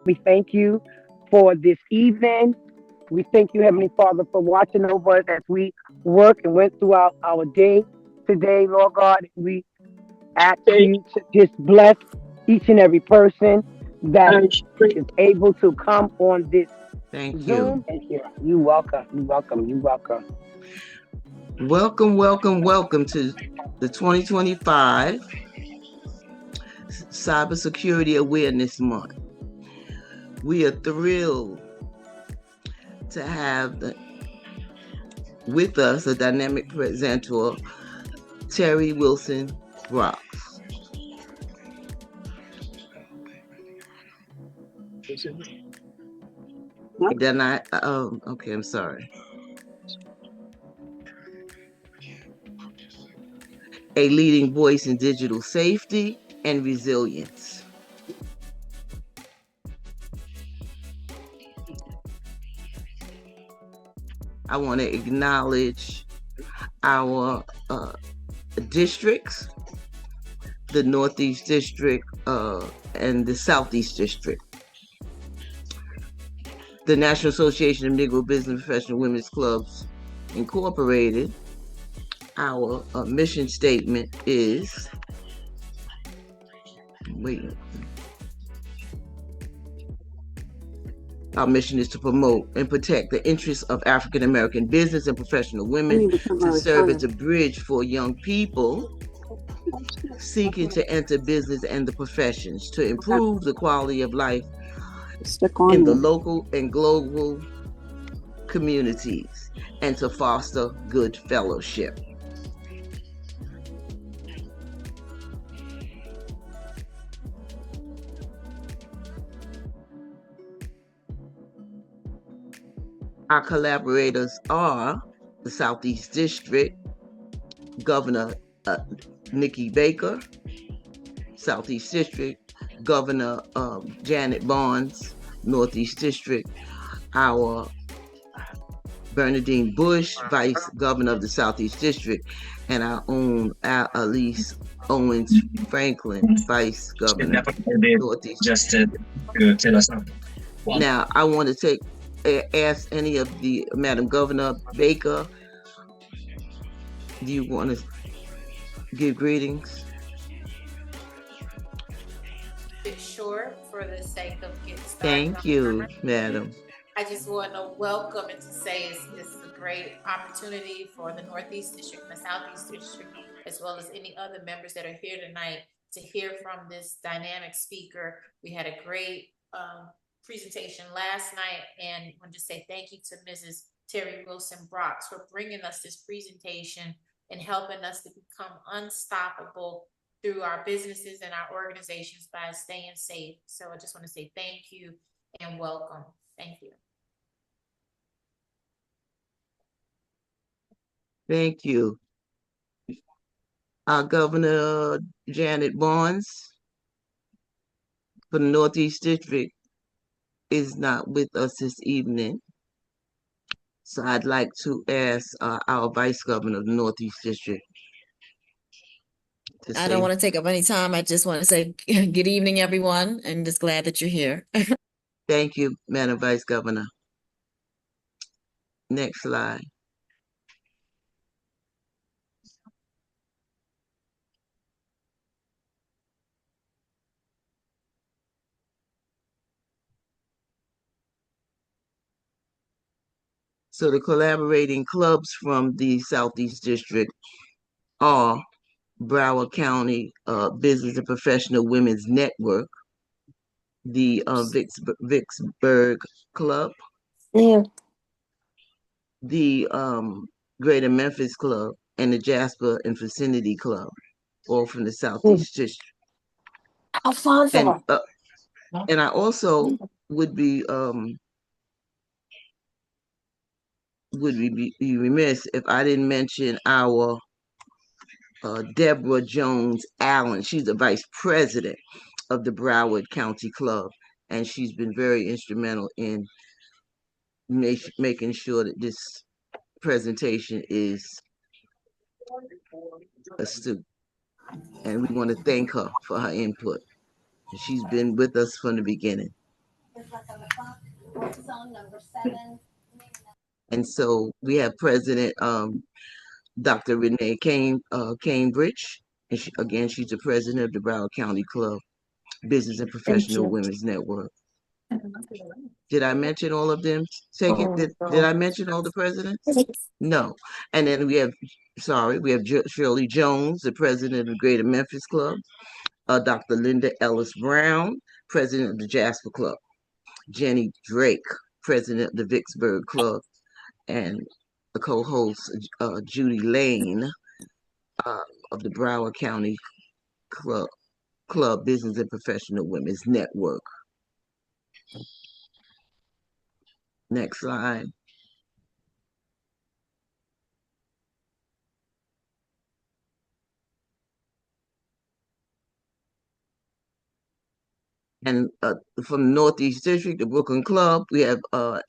We thank you for this evening. We thank you, Heavenly Father, for watching over us as we work and went throughout our day today, Lord God. We ask you to just bless each and every person that is able to come on this Thank you. Zoom. Thank you. You welcome. You welcome. You welcome. Welcome to the 2025 Cybersecurity Awareness Month. We are thrilled to have with us a dynamic presenter, Terry Wilson-Brox. Okay, I'm sorry. A leading voice in digital safety and resilience. I want to acknowledge our districts, the Northeast District and the Southeast District. The National Association of Negro Business Professional Women's Clubs Incorporated, our mission statement is, our mission is to promote and protect the interests of African American business and professional women, to serve as a bridge for young people seeking to enter business and the professions, to improve the quality of life in the local and global communities, and to foster good fellowship. Our collaborators are the Southeast District, Governor Nikki Baker, Southeast District, Governor Janet Barnes, Northeast District, our Bernadine Bush, Vice Governor of the Southeast District, and our own Elise Owens Franklin, Vice Governor, Northeast. Just to tell us something. Now, I want to ask any of the Madam Governor Baker, do you want to give greetings? Sure, for the sake of getting started. Thank you, Madam. I just want to welcome and to say it's a great opportunity for the Northeast District and the Southeast District, as well as any other members that are here tonight, to hear from this dynamic speaker. We had a great presentation last night, and I want to say thank you to Mrs. Terry Wilson-Brox for bringing us this presentation and helping us to become unstoppable through our businesses and our organizations by staying safe. So I just want to say thank you and welcome. Thank you. Thank you. Our Governor Janet Barnes for the Northeast District is not with us this evening. So I'd like to ask our Vice Governor of the Northeast District. I don't want to take up any time. I just want to say good evening, everyone, and just glad that you're here. Thank you, Madam Vice Governor. Next slide. So the collaborating clubs from the Southeast District are Broward County Business and Professional Women's Network, the Vicksburg Club, the Greater Memphis Club, and the Jasper and Vicinity Club, all from the Southeast District. Alfonso. And I also would be remiss if I didn't mention our Deborah Jones Allen. She's the vice president of the Broward County Club, and she's been very instrumental in making sure that this presentation is astute. And we want to thank her for her input. She's been with us from the beginning. And so we have President Dr. Renee Cambridge, and she's the president of the Broward County Club Business and Professional Women's Network. Did I mention all of them? Did I mention all the presidents? No. And then we have Shirley Jones, the president of the Greater Memphis Club, Dr. Linda Ellis Brown, president of the Jasper Club, Jenny Drake, president of the Vicksburg Club, and the co-host Judy Lane of the Broward County Club Business and Professional Women's Network. Next slide. And from Northeast District, the Brooklyn Club, we have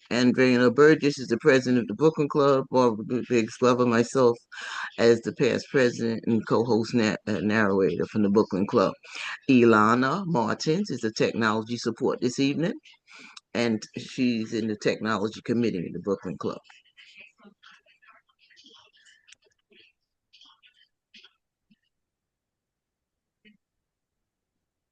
Andrea Burgess is the president of the Brooklyn Club, Barbara Biggs Glover, myself as the past president and co-host narrator from the Brooklyn Club. Ilana Martins is the technology support this evening, and she's in the technology committee of the Brooklyn Club.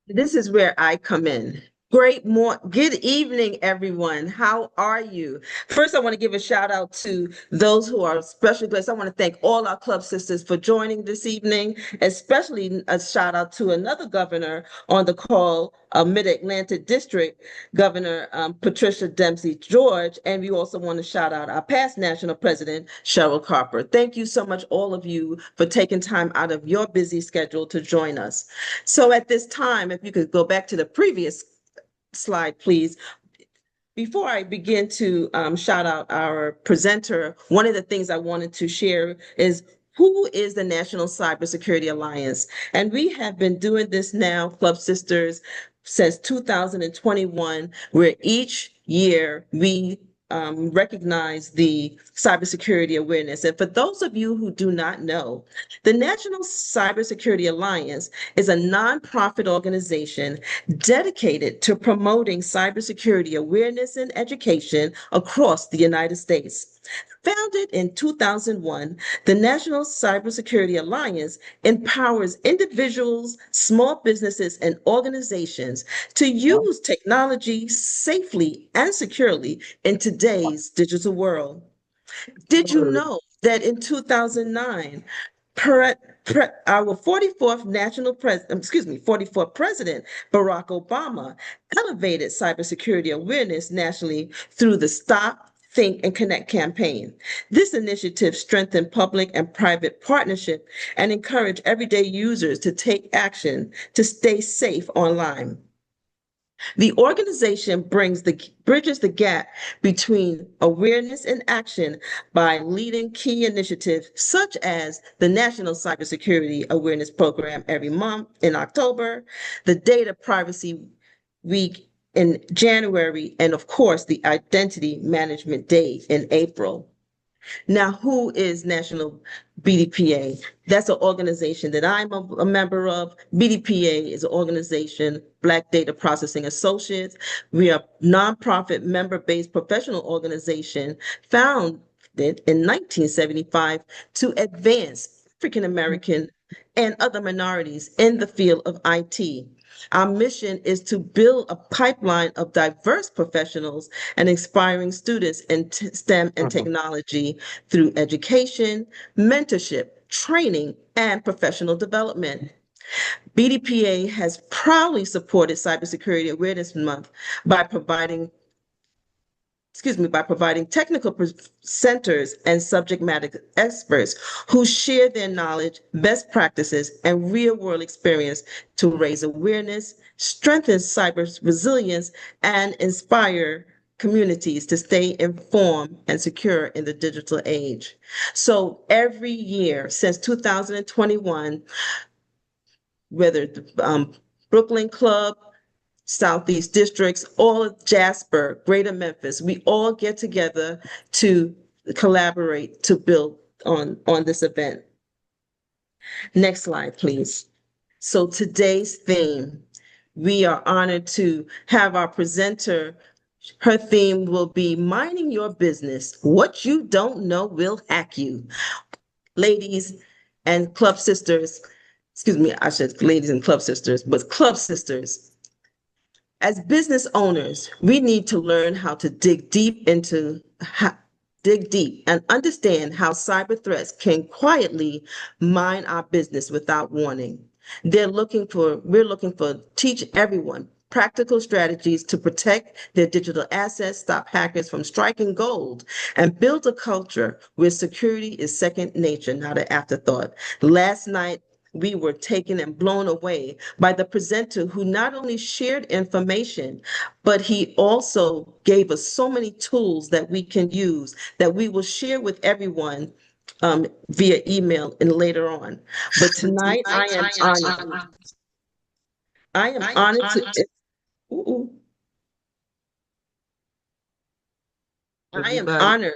This is where I come in. Good evening, everyone. How are you? First, I want to give a shout out to those who are special guests. I want to thank all our club sisters for joining this evening, especially a shout out to another governor on the call, Mid-Atlantic District, Governor Patricia Dempsey George. And we also want to shout out our past national president, Cheryl Carper. Thank you so much, all of you, for taking time out of your busy schedule to join us. So at this time, if you could go back to the previous slide, please. Before I begin to shout out our presenter, one of the things I wanted to share is who is the National Cybersecurity Alliance? And we have been doing this now, Club Sisters, since 2021, where each year we recognize the cybersecurity awareness. And for those of you who do not know, the National Cybersecurity Alliance is a nonprofit organization dedicated to promoting cybersecurity awareness and education across the United States. Founded in 2001, the National Cybersecurity Alliance empowers individuals, small businesses, and organizations to use technology safely and securely in today's digital world. Did you know that in 2009, our 44th president, Barack Obama, elevated cybersecurity awareness nationally through the Stop, Think, and Connect campaign. This initiative strengthened public and private partnership and encouraged everyday users to take action to stay safe online. The organization bridges the gap between awareness and action by leading key initiatives such as the National Cybersecurity Awareness Program every month in October, the Data Privacy Week in January, and of course, the Identity Management Day in April. Now, who is National BDPA? That's an organization that I'm a member of. BDPA is an organization, Black Data Processing Associates. We are a nonprofit member-based professional organization founded in 1975 to advance African American and other minorities in the field of IT. Our mission is to build a pipeline of diverse professionals and inspiring students in STEM and technology through education, mentorship, training, and professional development. BDPA has proudly supported Cybersecurity Awareness Month by providing technical presenters and subject matter experts who share their knowledge, best practices, and real-world experience to raise awareness, strengthen cyber resilience, and inspire communities to stay informed and secure in the digital age. So every year since 2021, whether the Brooklyn Club, Southeast districts, all of Jasper, Greater Memphis, we all get together to collaborate to build on this event. Next slide, please. So today's theme, we are honored to have our presenter. Her theme will be Minding Your Business. What you don't know will hack you. Ladies and club sisters, excuse me, I said ladies and club sisters, but club sisters, as business owners, we need to learn how to dig deep and understand how cyber threats can quietly mine our business without warning. We're looking for teach everyone practical strategies to protect their digital assets, stop hackers from striking gold, and build a culture where security is second nature, not an afterthought. Last night, we were taken and blown away by the presenter who not only shared information, but he also gave us so many tools that we can use that we will share with everyone via email and later on. But tonight I am honored. I am honored to. Ooh, I am Everybody. honored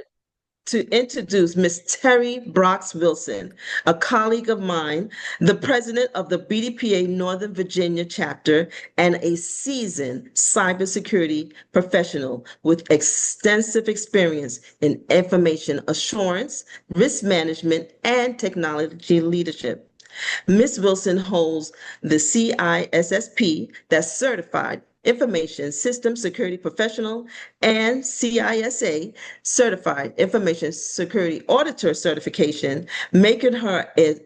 to introduce Ms. Terry Brox Wilson, a colleague of mine, the president of the BDPA Northern Virginia chapter, and a seasoned cybersecurity professional with extensive experience in information assurance, risk management, and technology leadership. Ms. Wilson holds the CISSP, that's Certified Information System Security Professional, and CISA, Certified Information Security Auditor certification, making her a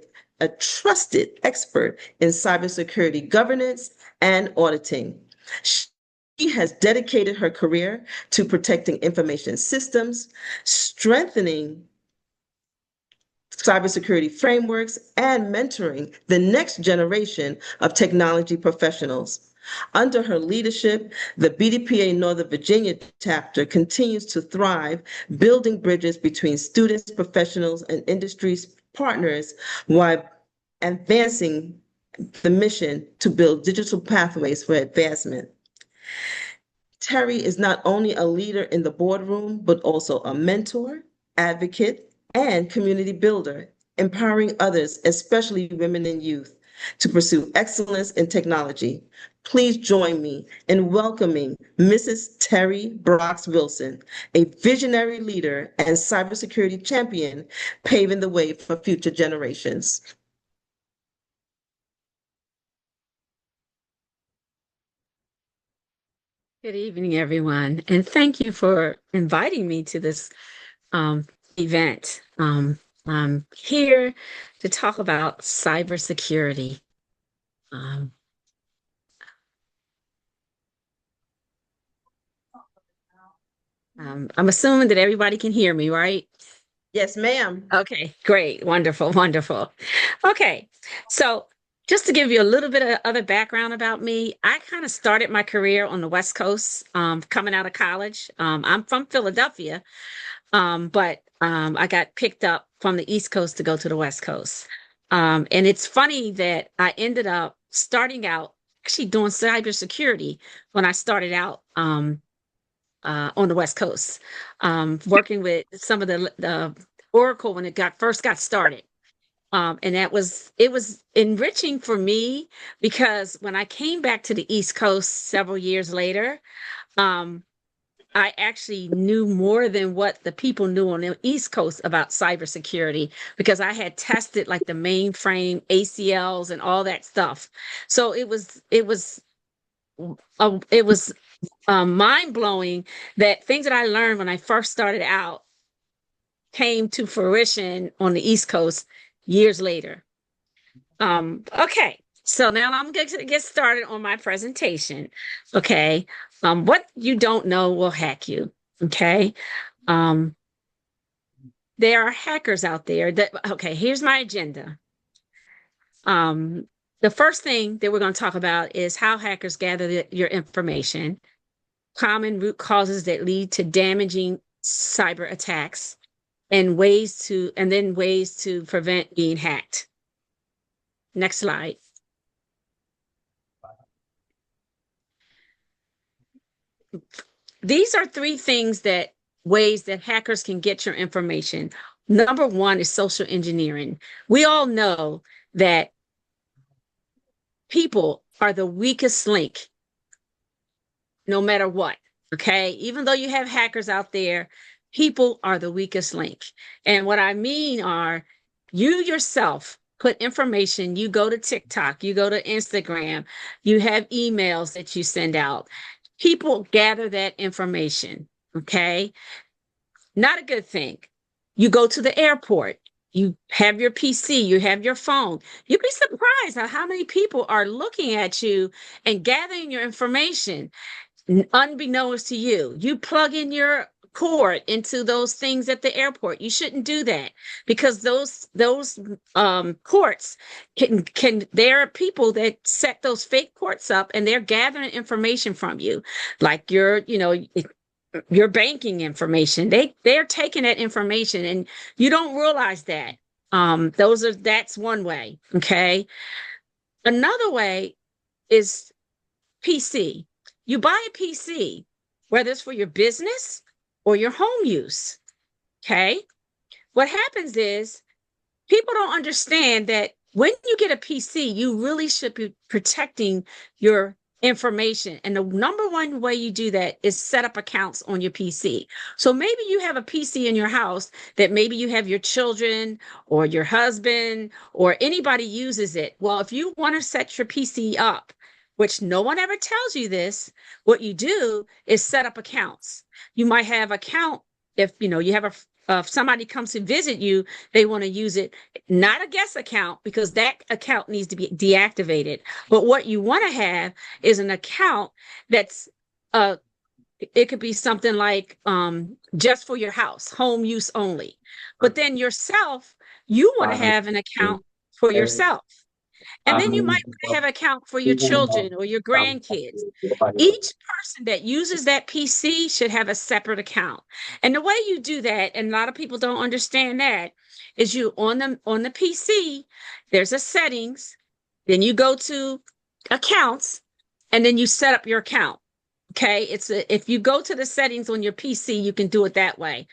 trusted expert in cybersecurity governance and auditing. She has dedicated her career to protecting information systems, strengthening cybersecurity frameworks, and mentoring the next generation of technology professionals. Under her leadership, the BDPA Northern Virginia chapter continues to thrive, building bridges between students, professionals, and industry partners while advancing the mission to build digital pathways for advancement. Terry is not only a leader in the boardroom, but also a mentor, advocate, and community builder, empowering others, especially women and youth, to pursue excellence in technology. Please join me in welcoming Mrs. Terry Brox Wilson, a visionary leader and cybersecurity champion, paving the way for future generations. Good evening, everyone, and thank you for inviting me to this event. I'm here to talk about cybersecurity. I'm assuming that everybody can hear me, right? Yes, ma'am. Okay, great, wonderful, wonderful. Okay, so just to give you a little bit of other background about me, I kind of started my career on the West Coast, coming out of college. I'm from Philadelphia, but I got picked up from the East Coast to go to the West Coast. And it's funny that I ended up starting out actually doing cybersecurity when I started out on the West Coast, working with some of the Oracle when it first got started. And it was enriching for me because when I came back to the East Coast several years later, I actually knew more than what the people knew on the East Coast about cybersecurity because I had tested like the mainframe ACLs and all that stuff. So it was mind blowing that things that I learned when I first started out came to fruition on the East Coast years later. Okay, so now I'm going to get started on my presentation. Okay, what you don't know will hack you. Okay, there are hackers out there that. Okay, here's my agenda. The first thing that we're going to talk about is how hackers gather your information, common root causes that lead to damaging cyber attacks, and ways to prevent being hacked. Next slide. These are three ways that hackers can get your information. Number one is social engineering. We all know that people are the weakest link, no matter what. Okay. Even though you have hackers out there, people are the weakest link. And what I mean are you yourself put information, you go to TikTok, you go to Instagram, you have emails that you send out. People gather that information. Okay. Not a good thing. You go to the airport, you have your PC, you have your phone. You'd be surprised at how many people are looking at you and gathering your information unbeknownst to you. You plug in your cord into those things at the airport. You shouldn't do that because those ports can there are people that set those fake ports up and they're gathering information from you, like your banking information. They're taking that information and you don't realize that. That's one way. Okay. Another way is PC. You buy a PC, whether it's for your business or your home use. Okay. What happens is people don't understand that when you get a PC, you really should be protecting your information. And the number one way you do that is set up accounts on your PC. So maybe you have a PC in your house that maybe you have your children or your husband or anybody uses it. Well, if you want to set your PC up, which no one ever tells you this, what you do is set up accounts. You might have account if you have if somebody comes to visit you, they want to use it, not a guest account, because that account needs to be deactivated. But what you want to have is an account that's it could be something like just for your house, home use only. But then yourself, you want to have an account for yourself. And then you might have an account for your children or your grandkids. Each person that uses that PC should have a separate account. And the way you do that, and a lot of people don't understand that, is you on the PC, there's a settings, then you go to accounts, and then you set up your account. Okay, if you go to the settings on your PC, you can do it that way.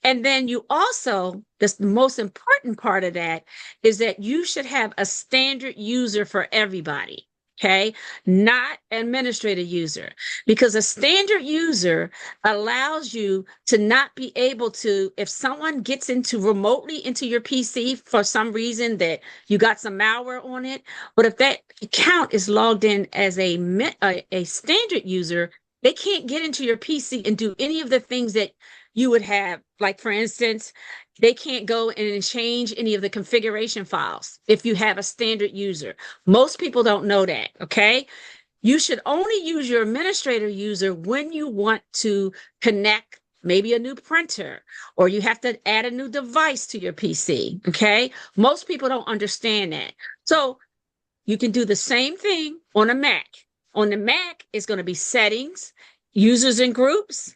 And then you also, the most important part of that is that you should have a standard user for everybody, okay? Not administrator user, because a standard user allows you to not be able to, if someone gets remotely into your PC for some reason that you got some malware on it, but if that account is logged in as a standard user, they can't get into your PC and do any of the things that you would have. Like, for instance, they can't go and change any of the configuration files if you have a standard user. Most people don't know that, okay? You should only use your administrator user when you want to connect maybe a new printer, or you have to add a new device to your PC, okay? Most people don't understand that. So you can do the same thing on a Mac. On the Mac, it's going to be settings, users and groups,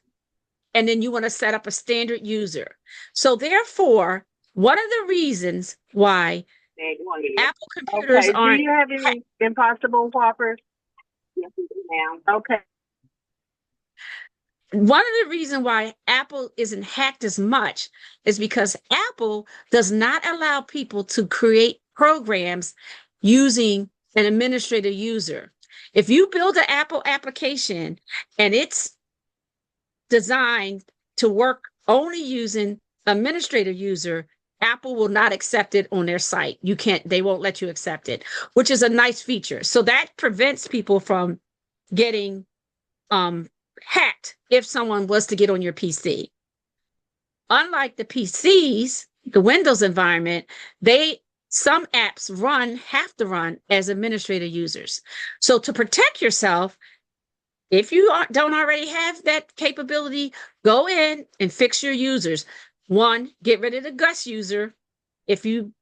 and then you want to set up a standard user. So therefore, one of the reasons why Apple computers aren't... Do you have any Impossible Whoppers? Yes, ma'am. Okay. One of the reasons why Apple isn't hacked as much is because Apple does not allow people to create programs using an administrator user. If you build an Apple application and it's designed to work only using administrator user, Apple will not accept it on their site. They won't let you accept it, which is a nice feature. So that prevents people from getting hacked if someone was to get on your PC. Unlike the PCs, the Windows environment, some apps have to run as administrator users. So to protect yourself, if you don't already have that capability, go in and fix your users. One, get rid of the guest user. If you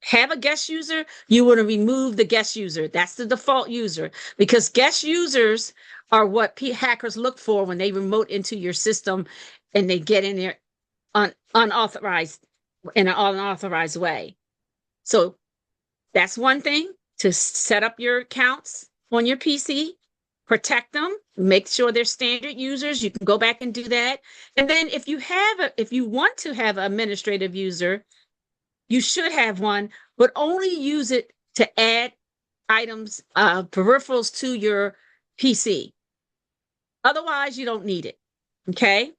have a guest user, you want to remove the guest user. That's the default user, because guest users are what hackers look for when they remote into your system and they get in there unauthorized in an unauthorized way. So that's one thing, to set up your accounts on your PC. Protect them, make sure they're standard users. You can go back and do that. And then if you want to have an administrative user, you should have one, but only use it to add items, peripherals to your PC. Otherwise, you don't need it. Okay.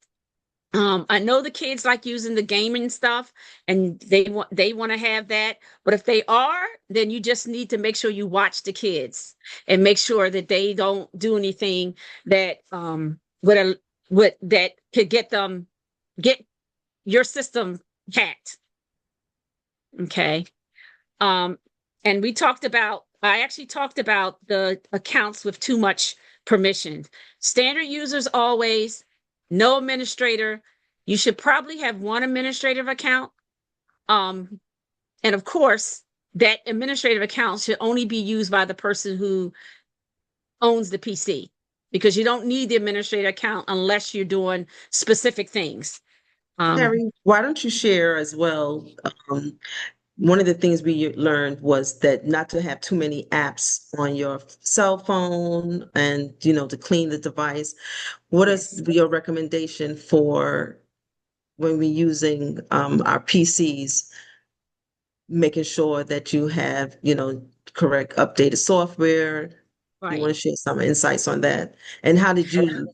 I know the kids like using the gaming stuff and they want to have that. But if they are, then you just need to make sure you watch the kids and make sure that they don't do anything that that could get your system hacked. Okay. And I actually talked about the accounts with too much permission. Standard users always, no administrator. You should probably have one administrative account. And of course, that administrative account should only be used by the person who owns the PC, because you don't need the administrator account unless you're doing specific things. Terry, why don't you share as well? One of the things we learned was that not to have too many apps on your cell phone and, to clean the device. What is your recommendation for when we're using our PCs, making sure that you have, correct updated software? Right. You want to share some insights on that? And how did you,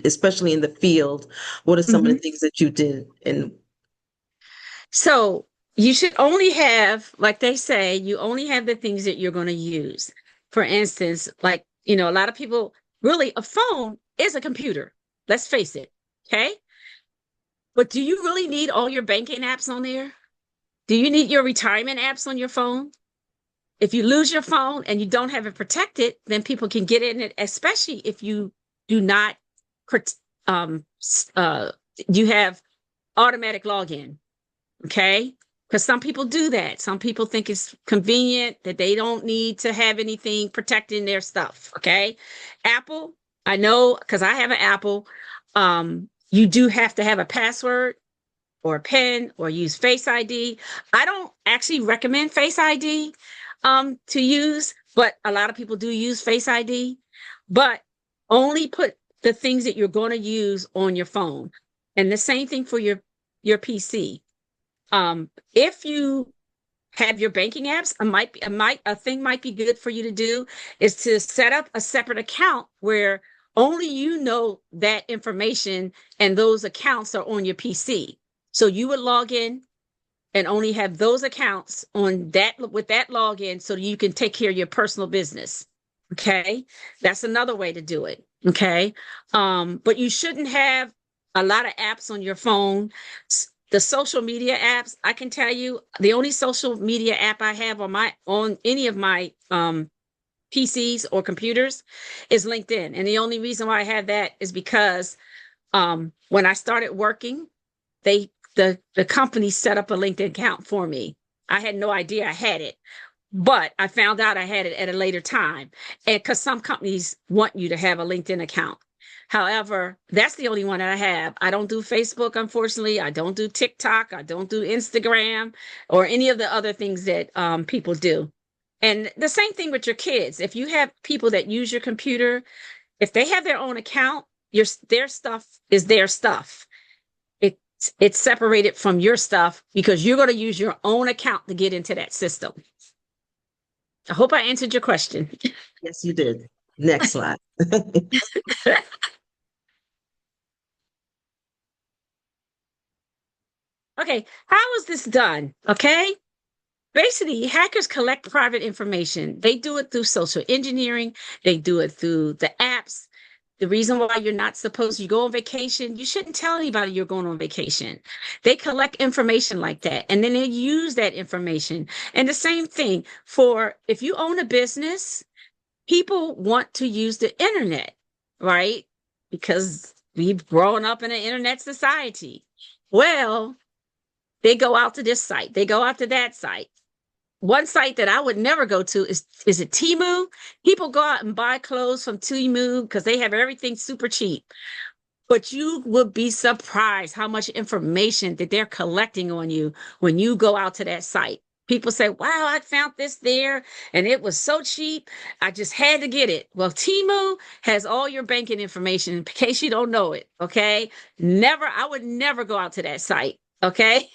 especially in the field, what are some of the things that you did? So you should only have, like they say, you only have the things that you're going to use. For instance, like, a lot of people, really, a phone is a computer. Let's face it. Okay. But do you really need all your banking apps on there? Do you need your retirement apps on your phone? If you lose your phone and you don't have it protected, then people can get in it, especially if you do not, you have automatic login. Okay. Because some people do that. Some people think it's convenient that they don't need to have anything protecting their stuff. Okay. Apple, I know, because I have an Apple, you do have to have a password or a PIN or use Face ID. I don't actually recommend Face ID to use, but a lot of people do use Face ID. But only put the things that you're going to use on your phone. And the same thing for your PC. If you have your banking apps, a thing might be good for you to do is to set up a separate account where only you know that information and those accounts are on your PC. So you would log in and only have those accounts on that with that login so you can take care of your personal business. Okay. That's another way to do it. Okay. But you shouldn't have a lot of apps on your phone. The social media apps, I can tell you, the only social media app I have on any of my PCs or computers is LinkedIn. And the only reason why I have that is because when I started working, the company set up a LinkedIn account for me. I had no idea I had it, but I found out I had it at a later time. And because some companies want you to have a LinkedIn account. However, that's the only one that I have. I don't do Facebook, unfortunately. I don't do TikTok. I don't do Instagram or any of the other things that people do. And the same thing with your kids. If you have people that use your computer, if they have their own account, their stuff is their stuff. It's separated from your stuff because you're going to use your own account to get into that system. I hope I answered your question. Yes, you did. Next slide. Okay, how is this done? Okay. Basically, hackers collect private information. They do it through social engineering. They do it through the apps. The reason why you're not supposed to go on vacation, you shouldn't tell anybody you're going on vacation. They collect information like that, and then they use that information. And the same thing for if you own a business, people want to use the internet, right? Because we've grown up in an internet society. Well, they go out to this site. They go out to that site. One site that I would never go to is it Temu? People go out and buy clothes from Temu because they have everything super cheap. But you would be surprised how much information that they're collecting on you when you go out to that site. People say, wow, I found this there and it was so cheap. I just had to get it. Well, Temu has all your banking information in case you don't know it. Okay. I would never go out to that site. Okay.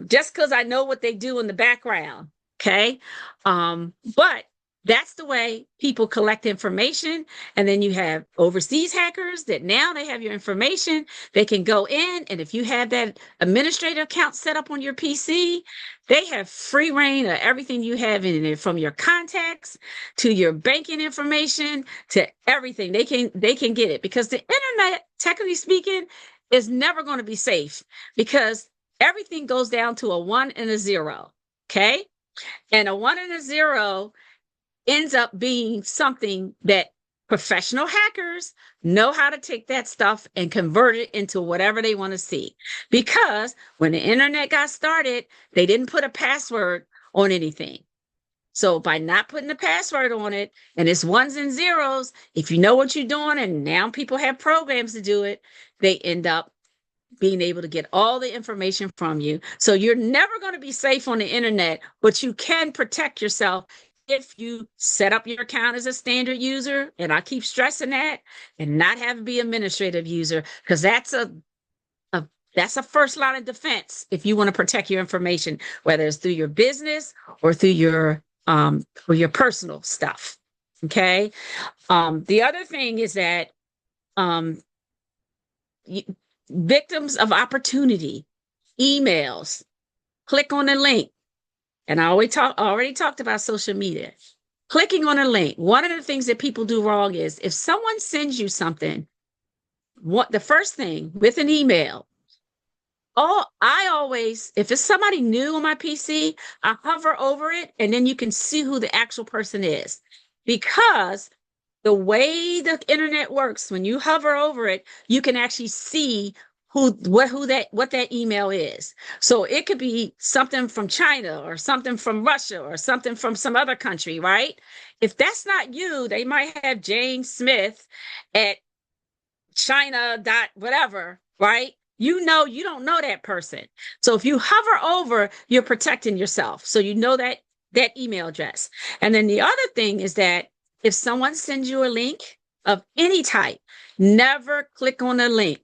Just because I know what they do in the background. Okay. But that's the way people collect information. And then you have overseas hackers that now they have your information. They can go in, and if you have that administrator account set up on your PC, they have free reign of everything you have in it, from your contacts to your banking information to everything. They can get it, because the internet, technically speaking, is never going to be safe, because everything goes down to a 1 and a 0. Okay. And a 1 and a 0 ends up being something that professional hackers know how to take that stuff and convert it into whatever they want to see. Because when the internet got started, they didn't put a password on anything. So by not putting the password on it, and it's 1s and 0s, if you know what you're doing, and now people have programs to do it, they end up being able to get all the information from you. So you're never going to be safe on the internet, but you can protect yourself if you set up your account as a standard user, and I keep stressing that, and not have to be administrative user, because that's a first line of defense if you want to protect your information, whether it's through your business or through your personal stuff. Okay. The other thing is that victims of opportunity, emails, click on the link. And I already talked about social media. Clicking on a link. One of the things that people do wrong is, if someone sends you something, the first thing with an email, if it's somebody new on my PC, I hover over it, and then you can see who the actual person is. Because the way the internet works, when you hover over it, you can actually see what that email is. So it could be something from China, or something from Russia, or something from some other country, right? If that's not you, they might have Jane Smith at China whatever, right? You don't know that person. So if you hover over, you're protecting yourself. So you know that email address. And then the other thing is that if someone sends you a link of any type, never click on the link.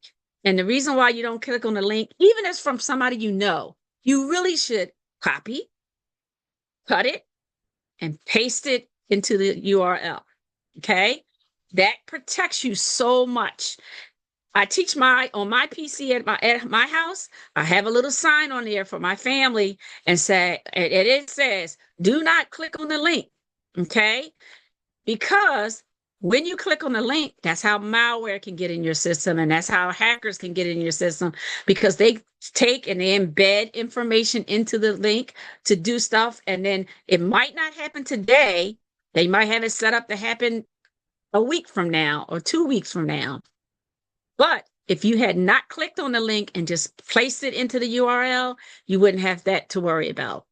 And the reason why you don't click on the link, even if it's from somebody you know, you really should copy, cut it, and paste it into the URL. Okay? That protects you so much. I teach on my PC at my house, I have a little sign on there for my family, and it says, do not click on the link. Okay? Because when you click on the link, that's how malware can get in your system, and that's how hackers can get in your system, because they take and they embed information into the link to do stuff. And then it might not happen today. They might have it set up to happen a week from now or 2 weeks from now. But if you had not clicked on the link and just placed it into the URL, you wouldn't have that to worry about.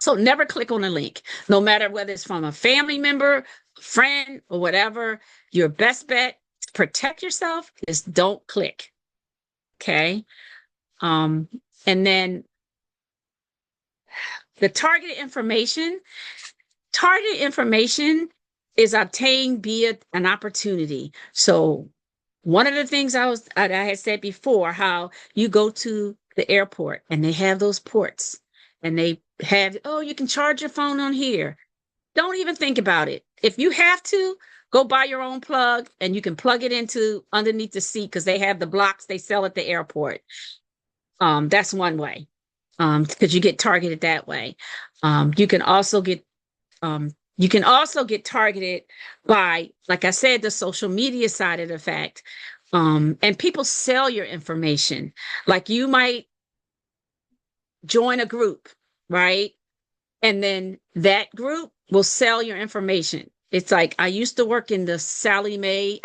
So never click on a link, no matter whether it's from a family member, friend, or whatever. Your best bet to protect yourself is don't click. Okay. And then the targeted information is obtained via an opportunity. So one of the things I had said before, how you go to the airport and they have those ports, and they have, you can charge your phone on here. Don't even think about it. If you have to, go buy your own plug, and you can plug it into underneath the seat, because they have the blocks they sell at the airport. That's one way, because you get targeted that way. You can also get targeted by, like I said, the social media side of the fact. And people sell your information. Like, you might join a group, right? And then that group will sell your information. It's like, I used to work at Sallie Mae.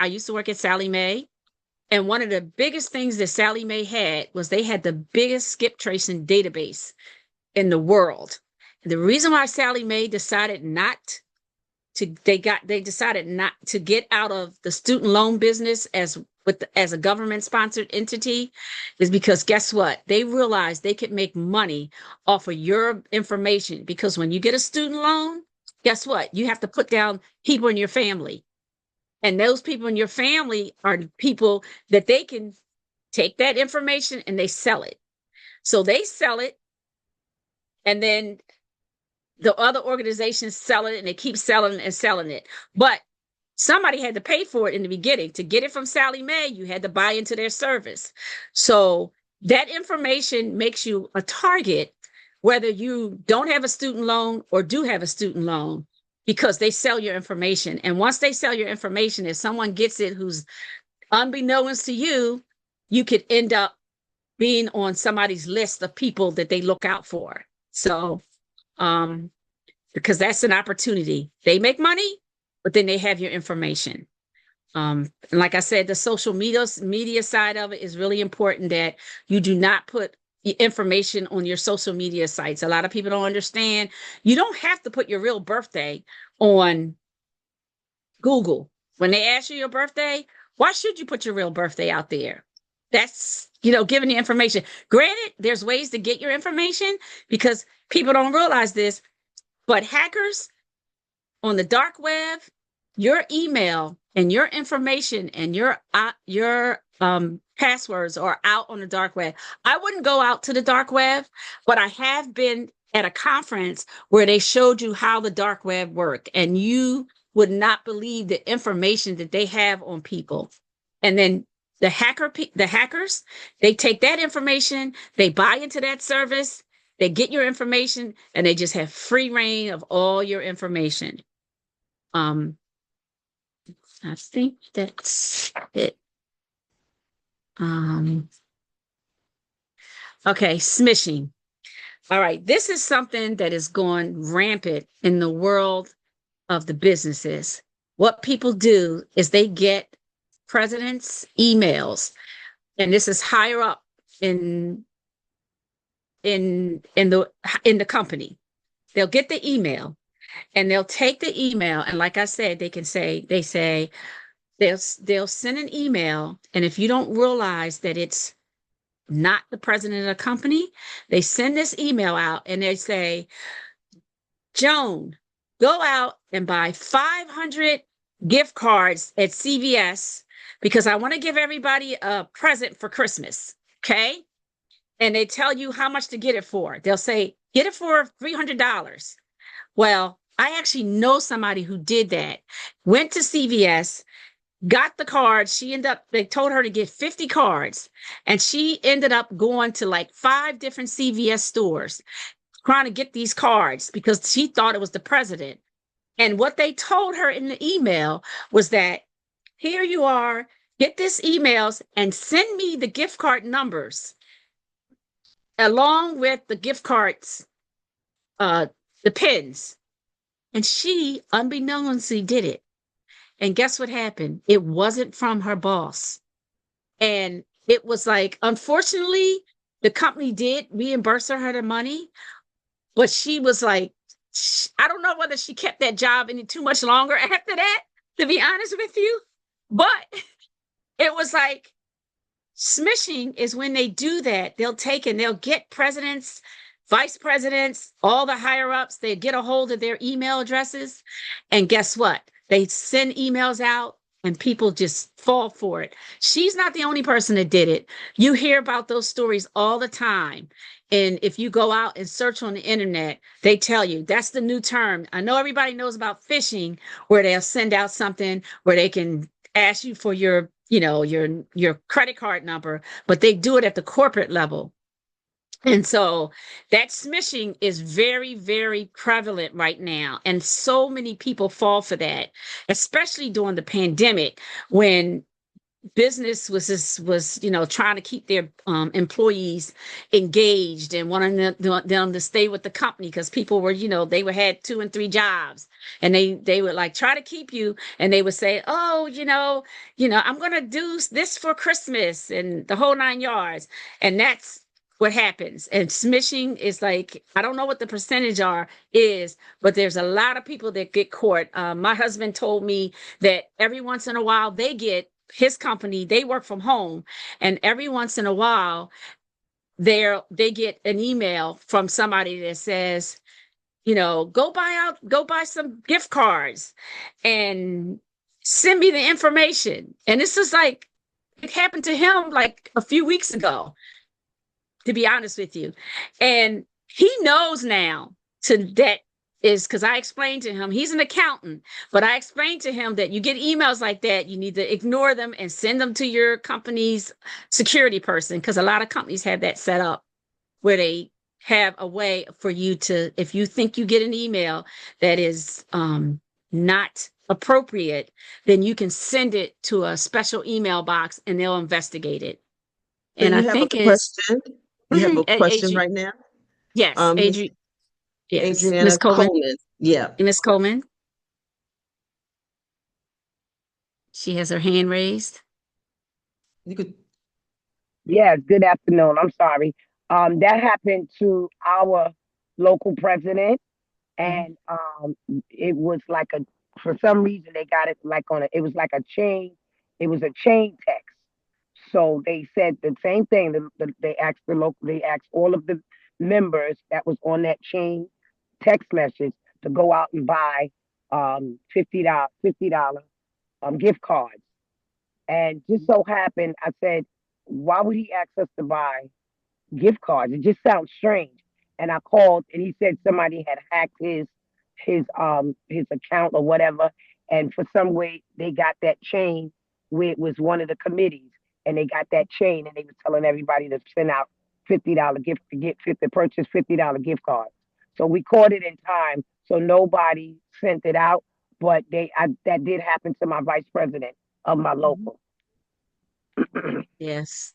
And one of the biggest things that Sallie Mae had was they had the biggest skip tracing database in the world. The reason why Sallie Mae decided not to get out of the student loan business as a government sponsored entity is because, guess what? They realized they could make money off of your information, because when you get a student loan, guess what? You have to put down people in your family. And those people in your family are people that they can take that information and they sell it. So they sell it, and then the other organizations sell it and they keep selling and selling it. But somebody had to pay for it in the beginning. To get it from Sally Mae, you had to buy into their service. So that information makes you a target, whether you don't have a student loan or do have a student loan, because they sell your information. And once they sell your information, if someone gets it who's unbeknownst to you, you could end up being on somebody's list of people that they look out for. So, because that's an opportunity. They make money, but then they have your information. And like I said, the social media side of it is really important, that you do not put information on your social media sites. A lot of people don't understand. You don't have to put your real birthday on Google. When they ask you your birthday, why should you put your real birthday out there? That's, giving the information. Granted, there's ways to get your information, because people don't realize this, but hackers on the dark web, your email and your information and your passwords are out on the dark web. I wouldn't go out to the dark web, but I have been at a conference where they showed you how the dark web worked, and you would not believe the information that they have on people. And then the hackers, they take that information, they buy into that service, they get your information, and they just have free reign of all your information. I think that's it. Okay, smishing. All right, this is something that is going rampant in the world of the businesses. What people do is they get presidents' emails, and this is higher up in the company. They'll get the email, and they'll take the email, and like I said, they'll send an email, and if you don't realize that it's not the president of the company, they send this email out and they say, Joan, go out and buy 500 gift cards at CVS because I want to give everybody a present for Christmas. Okay. And they tell you how much to get it for. They'll say, get it for $300. Well, I actually know somebody who did that, went to CVS, got the cards. They told her to get 50 cards, and she ended up going to like 5 different CVS stores trying to get these cards because she thought it was the president. And what they told her in the email was that, here you are, get this emails and send me the gift card numbers along with the gift cards, the pins. And she, unbeknownstly, did it. And guess what happened? It wasn't from her boss. And it was like, unfortunately, the company did reimburse her the money, but she was like, I don't know whether she kept that job any too much longer after that, to be honest with you. But it was like, smishing is when they do that. They'll get presidents, vice presidents, all the higher ups, they get a hold of their email addresses. And guess what? They send emails out and people just fall for it. She's not the only person that did it. You hear about those stories all the time. And if you go out and search on the internet, they tell you that's the new term. I know everybody knows about phishing, where they'll send out something where they can ask you for your credit card number, but they do it at the corporate level. And so that smishing is very, very prevalent right now. And so many people fall for that, especially during the pandemic when business was trying to keep their employees engaged and wanting them to stay with the company because people were, they had 2 and 3 jobs, and they would like try to keep you, and they would say, oh, I'm going to do this for Christmas and the whole 9 yards. And that's what happens. And smishing is like, I don't know what the percentage is, but there's a lot of people that get caught. My husband told me that every once in a while his company, they work from home, and every once in a while they get an email from somebody that says, go buy some gift cards and send me the information. And this is like, it happened to him like a few weeks ago, to be honest with you. And he knows now that is because I explained to him, he's an accountant, but I explained to him that you get emails like that, you need to ignore them and send them to your company's security person, because a lot of companies have that set up where they have a way for you to, if you think you get an email that is not appropriate, then you can send it to a special email box and they'll investigate it. So And you I have a think it's question? You have a question Adri- right now? yes, Miss yes, Miss Adriana Coleman. Coleman. Yeah. Miss Coleman. She has her hand raised. You could. Yes, good afternoon. I'm sorry. That happened to our local president, and it was like a, for some reason they got it like on a, it was like a chain. It was a chain text. So they said the same thing. They asked they asked all of the members that was on that chain text message to go out and buy $50 gift cards. And just so happened, I said, why would he ask us to buy gift cards? It just sounds strange. And I called and he said somebody had hacked his account or whatever. And for some way they got that chain where it was one of the committees and they got that chain and they were telling everybody to send out $50 gift to get 50 purchase $50 gift cards. So we caught it in time. So nobody sent it out. But that did happen to my vice president of my local. Yes.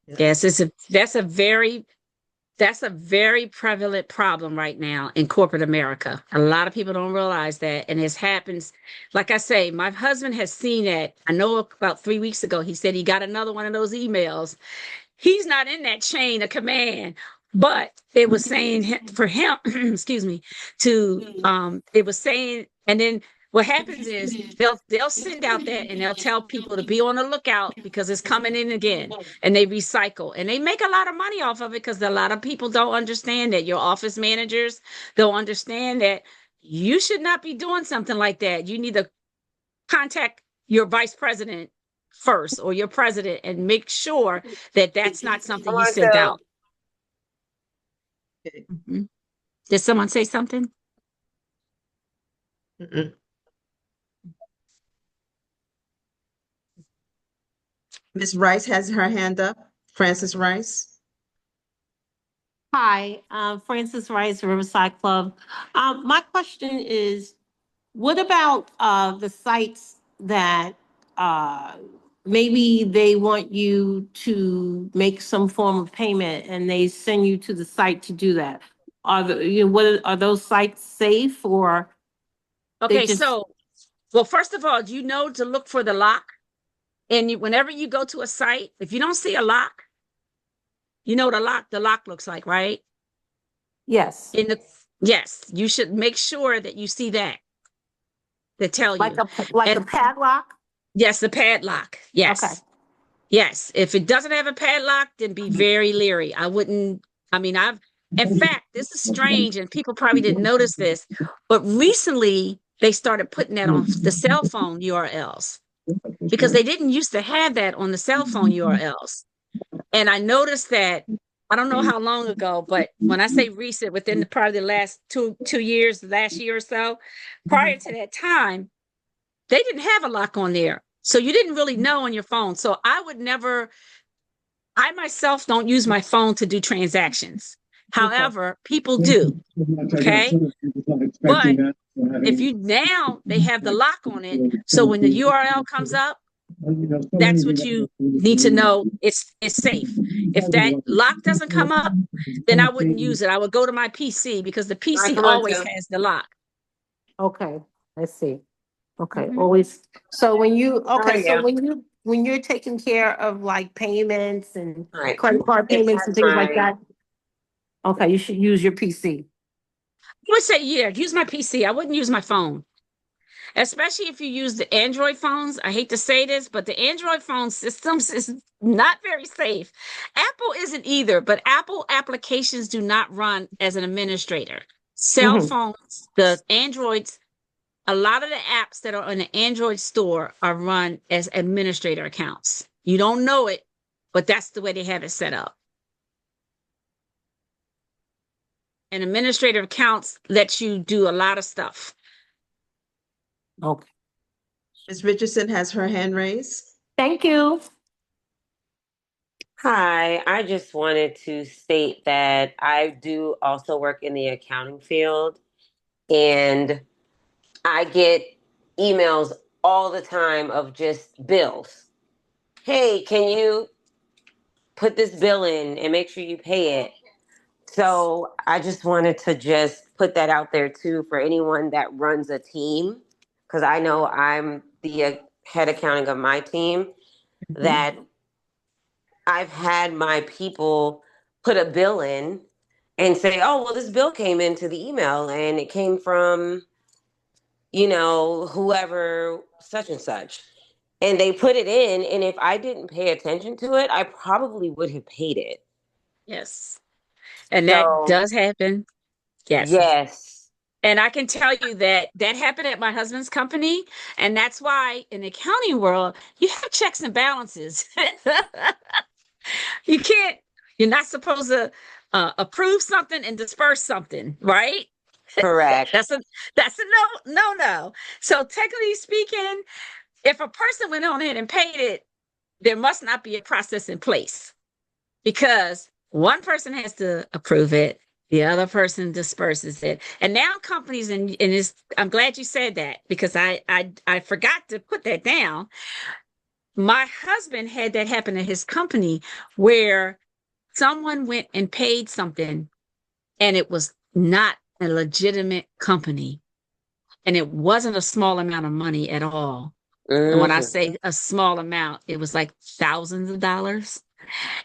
Yes, that's a very prevalent problem right now in corporate America. A lot of people don't realize that. And it happens, like I say, my husband has seen it. I know about 3 weeks ago, he said he got another one of those emails. He's not in that chain of command, but it was saying for him, excuse me, it was saying, and then what happens is they'll send out that and they'll tell people to be on the lookout because it's coming in again, and they recycle and they make a lot of money off of it because a lot of people don't understand that. Your office managers don't understand that you should not be doing something like that. You need to contact your vice president first or your president and make sure that that's not something you sent out. Mm-hmm. Did someone say something? Ms. Rice has her hand up. Frances Rice. Hi, Frances Rice, Riverside Club. My question is, what about the sites that maybe they want you to make some form of payment and they send you to the site to do that? Are those sites safe or? Okay, so, well, first of all, do you know to look for the lock? And whenever you go to a site, if you don't see a lock, you know the lock looks like, right? Yes. Yes, you should make sure that you see that tell like you. A padlock? Yes, the padlock. Yes. Okay. Yes. If it doesn't have a padlock, then be very leery. In fact, this is strange and people probably didn't notice this, but recently they started putting that on the cell phone URLs because they didn't used to have that on the cell phone URLs. And I noticed that, I don't know how long ago, but when I say recent, within probably the last two years, last year or so, prior to that time, they didn't have a lock on there. So you didn't really know on your phone. So I myself don't use my phone to do transactions. However, people do. Okay. But if they have the lock on it. So when the URL comes up, that's what you need to know. It's safe. If that lock doesn't come up, then I wouldn't use it. I would go to my PC because the PC always has the lock. Okay, I see. Okay, always. So when when you're taking care of like payments and credit card payments and things like that, okay, you should use your PC. I would say, yeah, use my PC. I wouldn't use my phone. Especially if you use the Android phones. I hate to say this, but the Android phone systems is not very safe. Apple isn't either, but Apple applications do not run as an administrator. Cell phones, the Androids, a lot of the apps that are on the Android store are run as administrator accounts. You don't know it, but that's the way they have it set up. and administrative accounts lets you do a lot of stuff. Okay. Ms. Richardson has her hand raised. Thank you. Hi, I just wanted to state that I do also work in the accounting field, and I get emails all the time of just bills. Hey, can you put this bill in and make sure you pay it? So I just wanted to just put that out there too for anyone that runs a team, because I know I'm the head accounting of my team, that I've had my people put a bill in and say, oh, well, this bill came into the email and it came from, whoever, such and such. And they put it in. And if I didn't pay attention to it, I probably would have paid it. Yes. And that So, does happen. Yes. yes. And I can tell you that happened at my husband's company. And that's why in the accounting world, you have checks and balances. You're not supposed to approve something and disperse something, right? Correct. That's a no. So technically speaking, if a person went on ahead and paid it, there must not be a process in place, because one person has to approve it, the other person disperses it. And now companies, and I'm glad you said that, because I forgot to put that down. My husband had that happen at his company where someone went and paid something and it was not a legitimate company. And it wasn't a small amount of money at all. And when I say a small amount, it was like thousands of dollars.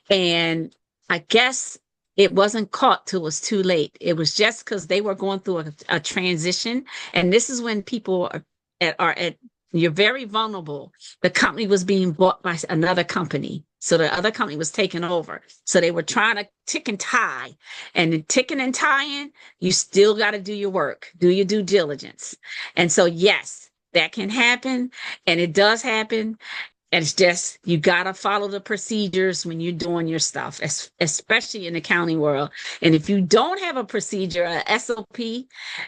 And I guess it wasn't caught till it was too late. It was just because they were going through a transition. And this is when people are at you're very vulnerable. The company was being bought by another company. So the other company was taken over. So they were trying to tick and tie. And in ticking and tying, you still got to do your work, do your due diligence. And so, yes, that can happen. And it does happen. And it's just, you got to follow the procedures when you're doing your stuff, especially in the accounting world. And if you don't have a procedure, a SOP,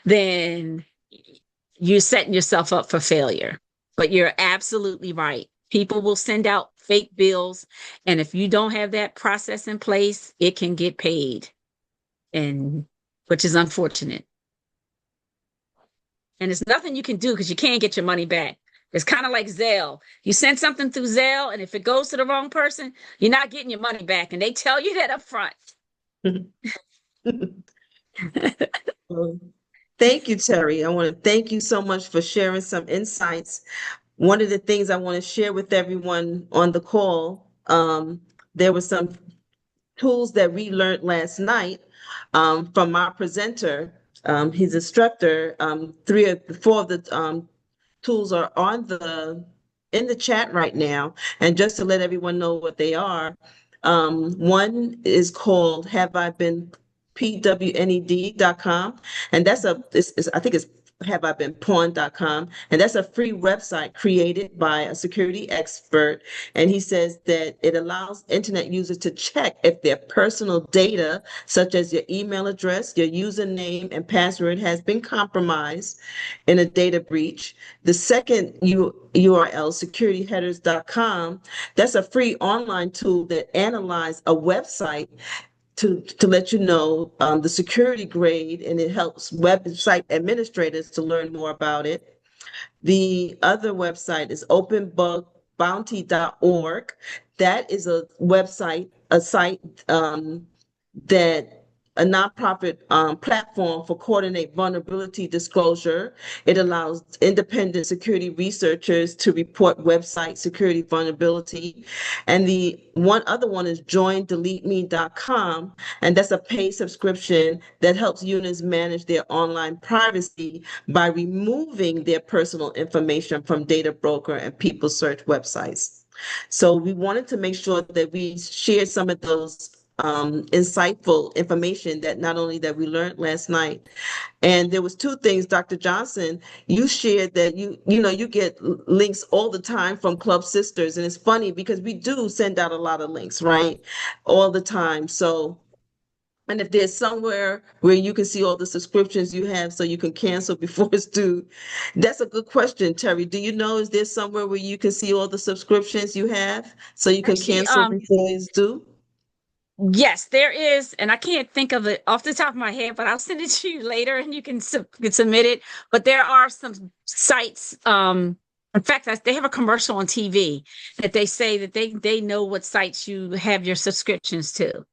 then you're setting yourself up for failure. But you're absolutely right. People will send out fake bills. And if you don't have that process in place, it can get paid, and which is unfortunate. And there's nothing you can do because you can't get your money back. It's kind of like Zelle. You send something through Zelle, and if it goes to the wrong person, you're not getting your money back. And they tell you that up front. Thank you, Terry. I want to thank you so much for sharing some insights. One of the things I want to share with everyone on the call, there were some tools that we learned last night from our presenter, his instructor. 3 or 4 of the tools are in the chat right now. And just to let everyone know what they are, one is called Have I Been pwned.com, and that's I think it's have I been pawned.com, and that's a free website created by a security expert. And he says that it allows internet users to check if their personal data, such as your email address, your username and password, has been compromised in a data breach. The second URL, securityheaders.com, that's a free online tool that analyzes a website to let you know the security grade, and it helps website administrators to learn more about it. The other website is openbugbounty.org. That is a site that a nonprofit platform for coordinate vulnerability disclosure. It allows independent security researchers to report website security vulnerability. And the other one is joindeleteme.com, and that's a paid subscription that helps users manage their online privacy by removing their personal information from data broker and people search websites. So we wanted to make sure that we shared some of those insightful information that not only that we learned last night. And there was 2 things, Dr. Johnson, you shared that you get links all the time from Club Sisters. And it's funny because we do send out a lot of links, right? All the time. So And if there's somewhere where you can see all the subscriptions you have so you can cancel before it's due, that's a good question, Terry. Do you know, is there somewhere where you can see all the subscriptions you have so you can Actually, cancel before it's due? yes, there is, and I can't think of it off the top of my head, but I'll send it to you later and you can, can submit it. But there are some sites, in fact, they have a commercial on TV that they say that they know what sites you have your subscriptions to.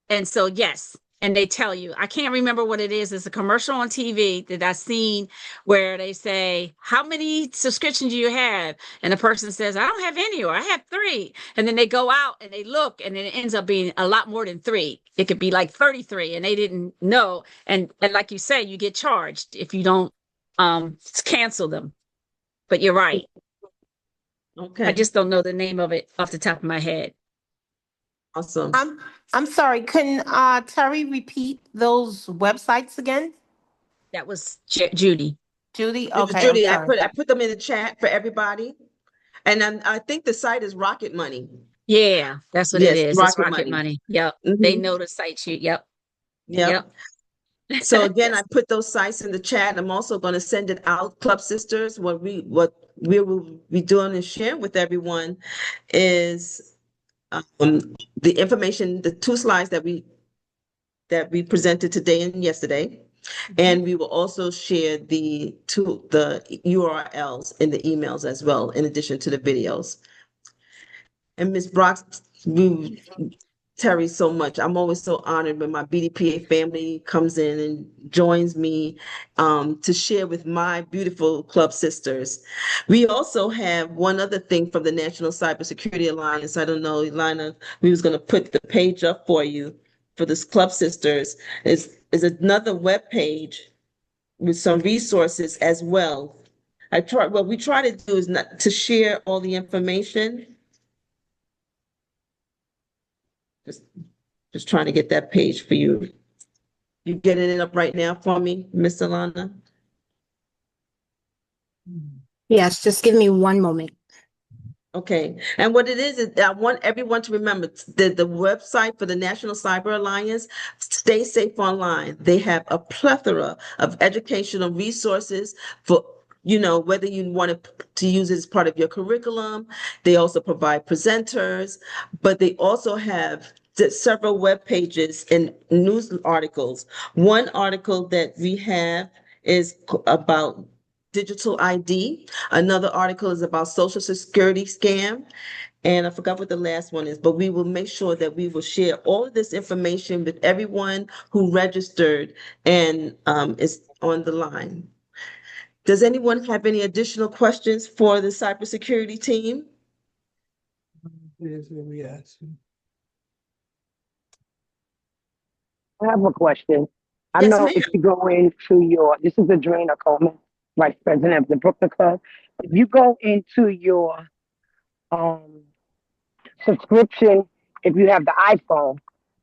And so, yes, and they tell you, I can't remember what it is. It's a commercial on TV that I've seen where they say, how many subscriptions do you have? And the person says, I don't have any, or I have 3. And then they go out and they look, and then it ends up being a lot more than 3. It could be like 33, and they didn't know. And like you say, you get charged if you don't cancel them. But you're right. Okay. I just don't know the name of it off the top of my head. Awesome. I'm sorry, can Terry repeat those websites again? That was Judy. Judy? It was Okay. Judy, I'm sorry. I put them in the chat for everybody. And I think the site is Rocket Money. Yeah, that's what it Yes, is. It's Rocket Money. Yep. They know the site sheet. Yep. Yep. So again, I put those sites in the chat. I'm also going to send it out. Club Sisters, what we will be doing and sharing with everyone is the information, the 2 slides that we presented today and yesterday. And we will also share the URLs in the emails as well, in addition to the videos. And Ms. Brox, Terry, so much. I'm always so honored when my BDPA family comes in and joins me to share with my beautiful club sisters. We also have one other thing from the National Cybersecurity Alliance. I don't know, Elena, we was going to put the page up for you for this club sisters. Is another web page with some resources as well. What we try to do is not to share all the information. Just trying to get that page for you. You getting it up right now for me, Miss Alana? Yes, just give me one moment. Okay, and what it is I want everyone to remember the website for the National Cyber Alliance, Stay Safe Online. They have a plethora of educational resources for, whether you want to use it as part of your curriculum. They also provide presenters, but they also have several web pages and news articles. One article that we have is about digital ID. Another article is about Social Security scam. And I forgot what the last one is, but we will make sure that we will share all of this information with everyone who registered and is on the line. Does anyone have any additional questions for the cybersecurity team? I have a question. I Yes, know ma'am. if you go into this is Adrena Coleman, Vice President of the Brooklyn Club. If you go into your subscription, if you have the iPhone,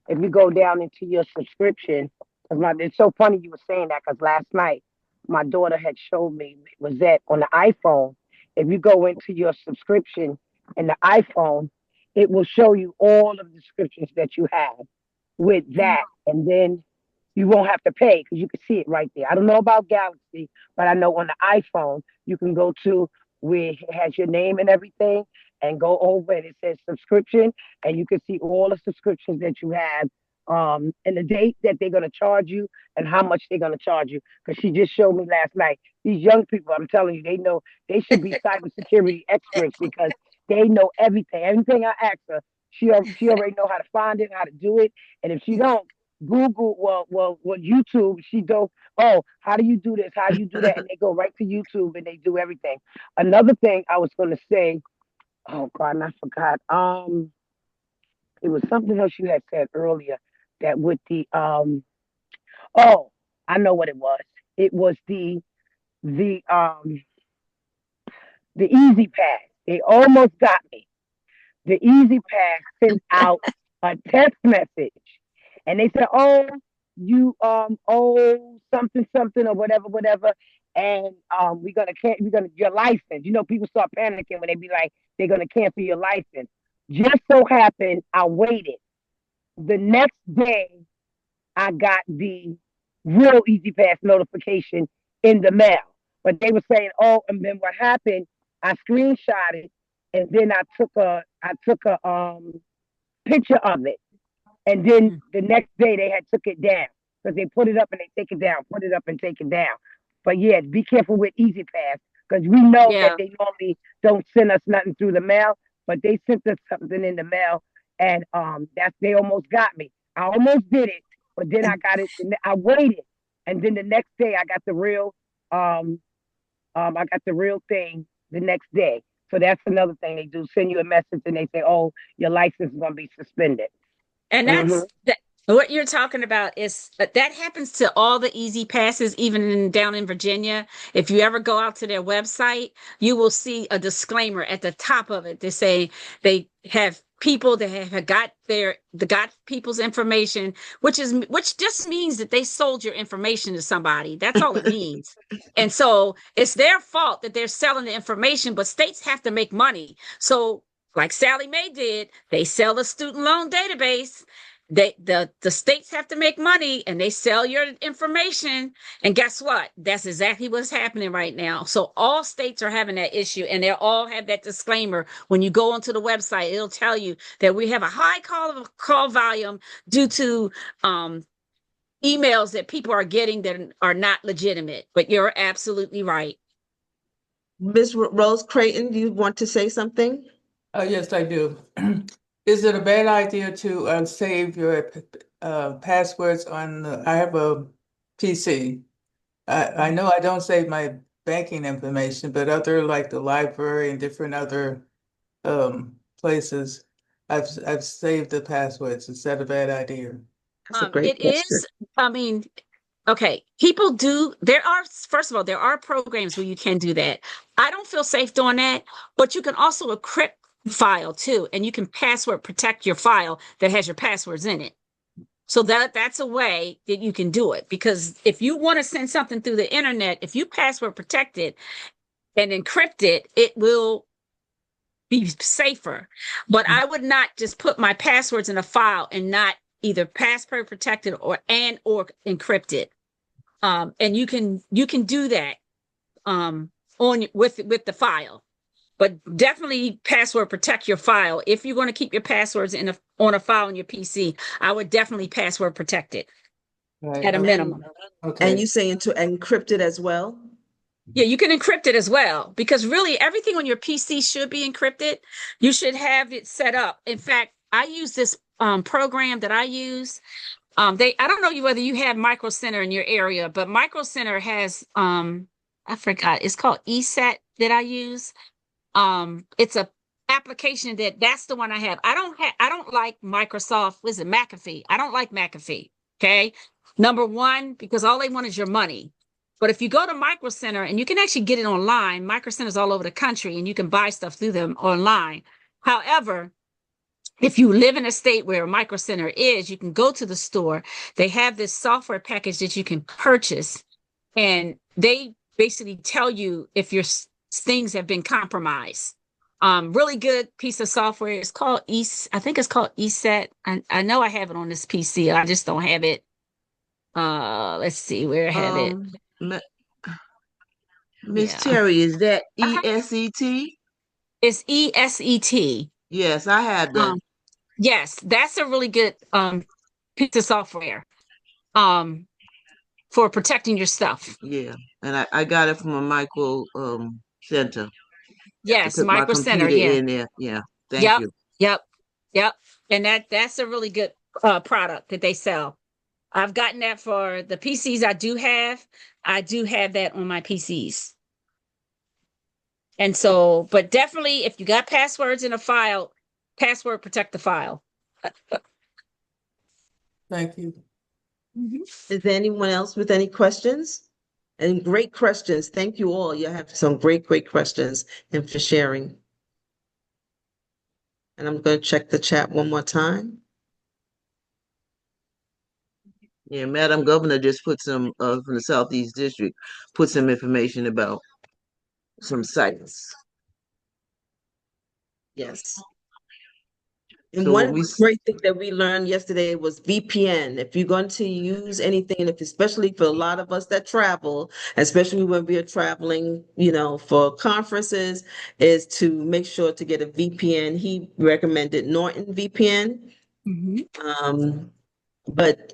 if you go down into your subscription, it's so funny you were saying that because last night my daughter had showed me it was that on the iPhone. If you go into your subscription in the iPhone, it will show you all of the subscriptions that you have with that, and then you won't have to pay because you can see it right there. I don't know about Galaxy, but I know on the iPhone you can go to where it has your name and everything, and go over and it says subscription, and you can see all the subscriptions that you have, and the date that they're gonna charge you and how much they're gonna charge you. Because she just showed me last night. These young people, I'm telling you, they know they should be cybersecurity experts because they know everything. Everything I ask her, she already know how to find it, how to do it, and if she don't, Google, YouTube, she go, oh, how do you do this? How do you do that? And they go right to YouTube and they do everything. Another thing I was going to say, oh God, and I forgot. It was something else you had said earlier that with the, oh, I know what it was. It was the, the Easy Pass. They almost got me. The Easy Pass sent out a text message. And they said, oh, you owe something or whatever, and your license. People start panicking when they be like they're gonna cancel your license. Just so happened I waited. The next day I got the real Easy Pass notification in the mail. But they were saying, oh, and then what happened? I screenshot it, and then I took a picture of it, and then the next day they had took it down because they put it up and they take it down, put it up and take it down. But yeah, be careful with Easy Pass because we know that Yeah. they normally don't send us nothing through the mail, but they sent us something in the mail, and they almost got me. I almost did it, but then I got it. And I waited, and then the next day I got the real thing the next day. So that's another thing they do: send you a message and they say, "Oh, your license is going to be suspended." And what you're talking about is that happens to all the Easy Passes, even down in Virginia. If you ever go out to their website, you will see a disclaimer at the top of it. They say they have people that have got people's information, which just means that they sold your information to somebody. That's all it means. And so it's their fault that they're selling the information, but states have to make money. So like Sally Mae did, they sell the student loan database. The states have to make money and they sell your information. And guess what? That's exactly what's happening right now. So all states are having that issue, and they all have that disclaimer. When you go onto the website, it'll tell you that we have a high call volume due to emails that people are getting that are not legitimate. But you're absolutely right. Ms. Rose Creighton, do you want to say something? Yes, I do. Is it a bad idea to save your passwords on? I have a PC. I know I don't save my banking information, but other like the library and different other places, I've saved the passwords. Is that a bad idea? That's a great It question. is. I mean, okay, first of all, there are programs where you can do that. I don't feel safe doing that, but you can also encrypt file too, and you can password protect your file that has your passwords in it. So that's a way that you can do it, because if you want to send something through the internet, if you password protect it and encrypt it, it will be safer. But I would not just put my passwords in a file and not either password protected or encrypt it. And you can do that on with the file. But definitely password protect your file. If you're going to keep your passwords on a file on your PC, I would definitely password protect it at a minimum. Okay. And you saying to encrypt it as well? Yeah, you can encrypt it as well, because really everything on your PC should be encrypted. You should have it set up. In fact, I use this program that I use. I don't know whether you have Micro Center in your area, but Micro Center has I forgot, it's called ESET that I use. It's a application that's the one I have. I don't like Microsoft. Was it McAfee? I don't like McAfee. Okay. Number one, because all they want is your money. But if you go to Micro Center, and you can actually get it online, Micro Center's all over the country, and you can buy stuff through them online. However, if you live in a state where a Micro Center is, you can go to the store. They have this software package that you can purchase, and they basically tell you if your things have been compromised. Really good piece of software. It's called I think it's called ESET. I know I have it on this PC. I just don't have it. Let's see where I have it. Miss Terry, is that ESET? It's ESET. Yes, I have that. Yes, that's a really good piece of software for protecting your stuff. Yeah, and I got it from a Micro Center. Yes, Micro Center. Yeah. In there. Yeah. Thank you. Yep. And that's a really good product that they sell. I've gotten that for the PCs I do have. I do have that on my PCs. And so, but definitely if you got passwords in a file, password protect the file. Thank you. Is there anyone else with any questions? And great questions. Thank you all. You have some great questions, and for sharing. And I'm going to check the chat one more time. Yeah, Madam Governor just put some from the Southeast District, put some information about some sites. Yes. And So what one we great thing that we learned yesterday was VPN. If you're going to use anything, if especially for a lot of us that travel, especially when we are traveling, for conferences, is to make sure to get a VPN. He recommended Norton VPN. But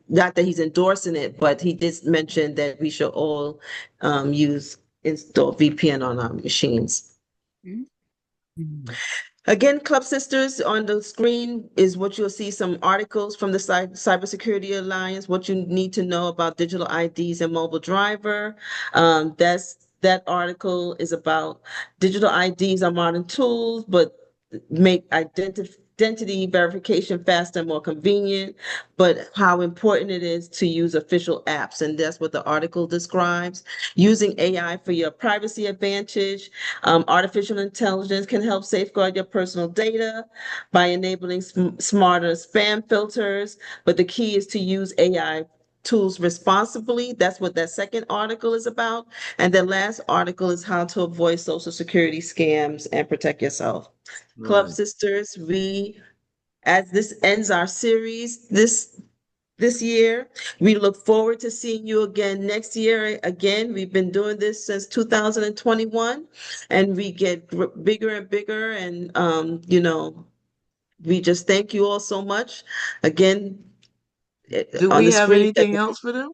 not that he's endorsing it, but he did mention that we should all install VPN on our machines. Again, Club Sisters, on the screen is what you'll see, some articles from the Cybersecurity Alliance, what you need to know about digital IDs and mobile driver. That article is about digital IDs are modern tools, but make identity verification faster and more convenient, but how important it is to use official apps. And that's what the article describes. Using AI for your privacy advantage. Artificial intelligence can help safeguard your personal data by enabling smarter spam filters. But the key is to use AI tools responsibly. That's what that second article is about. And the last article is how to avoid social security scams and protect yourself. Club Sisters, as this ends our series this year, we look forward to seeing you again next year. Again, we've been doing this since 2021, and we get bigger and bigger. And we just thank you all so much. Again, do on we the have screen. anything else for them?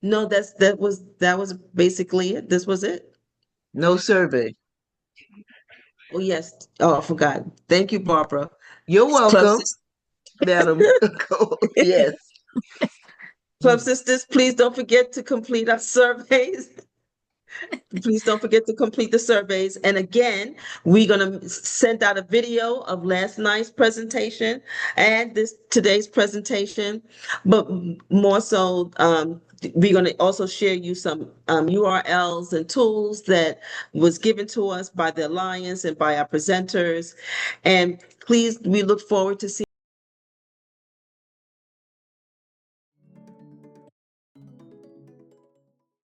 No, that was basically it. This was it. No survey. Oh yes. Oh, I forgot. Thank you, Barbara. You're Club welcome, Madam. Yes. Club Sisters, please don't forget to complete our surveys. Please don't forget to complete the surveys. And again, we're going to send out a video of last night's presentation and today's presentation. But more so, we're going to also share you some URLs and tools that was given to us by the Alliance and by our presenters. And please, we look forward to seeing